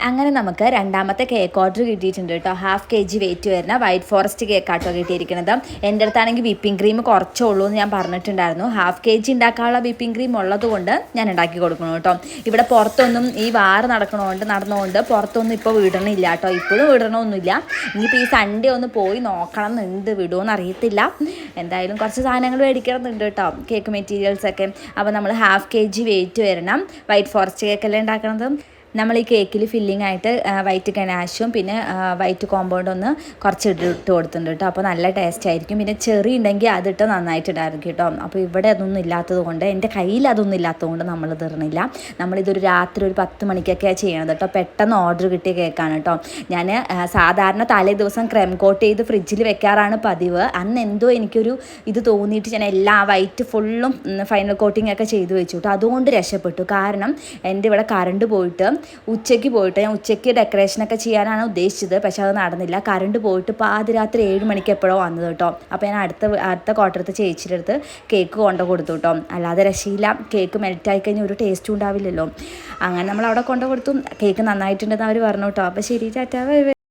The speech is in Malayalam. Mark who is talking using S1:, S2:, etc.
S1: അങ്ങനെ നമുക്ക് രണ്ടാമത്തെ കേക്ക് ഓർഡർ കിട്ടിയിട്ടുണ്ട് കേട്ടോ. 1/2 kg വെയിറ്റ് വരുന്ന വൈറ്റ് ഫോറസ്റ്റ് കേക്കാട്ടോ കിട്ടിയിരിക്കുന്നത്. എൻ്റെ അടുത്താണെങ്കിൽ വിപ്പിംഗ് ക്രീം കുറച്ചേ ഉള്ളൂ എന്ന് ഞാൻ പറഞ്ഞിട്ടുണ്ടായിരുന്നു. 1/2 kg ഉണ്ടാക്കാനുള്ള വിപ്പിംഗ് ക്രീം ഉള്ളത് കൊണ്ട് ഞാൻ ഉണ്ടാക്കി കൊടുക്കണം കേട്ടോ. ഇവിടെ പുറത്തൊന്നും ഈ വാറ് നടന്നുകൊണ്ട് പുറത്തൊന്നും ഇപ്പോൾ വിടണില്ല കേട്ടോ. ഇപ്പോഴും വിടണമൊന്നുമില്ല. ഇനിയിപ്പോൾ ഈ സൺഡേ ഒന്ന് പോയി നോക്കണം എന്നുണ്ട്, വിടുമോയെന്ന് അറിയത്തില്ല. എന്തായാലും കുറച്ച് സാധനങ്ങൾ മേടിക്കണമെന്നുണ്ട് കേട്ടോ, കേക്ക് മെറ്റീരിയൽസൊക്കെ. അപ്പോൾ നമ്മൾ 1/2 kg വെയിറ്റ് വരണം. വൈറ്റ് ഫോറസ്റ്റ് കേക്കല്ലേ ഉണ്ടാക്കണത്. നമ്മൾ ഈ കേക്കിൽ ഫില്ലിംഗ് ആയിട്ട് വൈറ്റ് ഗനാഷും പിന്നെ വൈറ്റ് കോമ്പൗണ്ട് ഒന്ന് കുറച്ച് ഇട്ട് കൊടുത്തിട്ടുണ്ട് കേട്ടോ. അപ്പോൾ നല്ല ടേസ്റ്റ് ആയിരിക്കും. പിന്നെ ചെറി ഉണ്ടെങ്കിൽ അതിട്ട് നന്നായിട്ടിടായിരിക്കും കേട്ടോ. അപ്പോൾ ഇവിടെ അതൊന്നും ഇല്ലാത്തത് കൊണ്ട്, എൻ്റെ കയ്യിൽ അതൊന്നും ഇല്ലാത്തത് കൊണ്ട് നമ്മൾ തീർന്നില്ല. നമ്മളിതൊരു രാത്രി ഒരു 10 മണിക്കൊക്കെയാണ് ചെയ്യണത് കേട്ടോ. പെട്ടെന്ന് ഓർഡർ കിട്ടിയ കേക്കാണ് കേട്ടോ. ഞാൻ സാധാരണ തലേ ദിവസം ക്രെം കോട്ട് ചെയ്ത് ഫ്രിഡ്ജിൽ വെക്കാറാണ് പതിവ്. അന്ന് എന്തോ എനിക്കൊരു ഇത് തോന്നിയിട്ട് ഞാൻ എല്ലാ വൈറ്റ് ഫുള്ളും ഫൈനൽ കോട്ടിംഗ് ഒക്കെ ചെയ്ത് വെച്ചു കേട്ടോ. അതുകൊണ്ട് രക്ഷപ്പെട്ടു. കാരണം എൻ്റെ ഇവിടെ കറണ്ട് പോയിട്ട് ഞാൻ ഉച്ചയ്ക്ക് ഡെക്കറേഷനൊക്കെ ചെയ്യാനാണ് ഉദ്ദേശിച്ചത്. പക്ഷെ അത് നടന്നില്ല. കറണ്ട് പോയിട്ട് പാതിരാത്രി 7 മണിക്ക് എപ്പോഴോ വന്നത് കേട്ടോ. അപ്പോൾ ഞാൻ അടുത്ത ക്വാർട്ടറത്തെ ചേച്ചിയുടെ അടുത്ത് കേക്ക് കൊണ്ടു കൊടുത്തു കേട്ടോ. അല്ലാതെ രക്ഷയില്ല. കേക്ക് മെൽറ്റായി കഴിഞ്ഞാൽ ഒരു ടേസ്റ്റും ഉണ്ടാവില്ലല്ലോ. അങ്ങനെ നമ്മൾ അവിടെ കൊണ്ടു കൊടുത്തു. കേക്ക് നന്നായിട്ടുണ്ടെന്ന് അവർ പറഞ്ഞു കേട്ടോ. അപ്പോൾ ശരി, ടാറ്റാ, ബൈ ബൈ.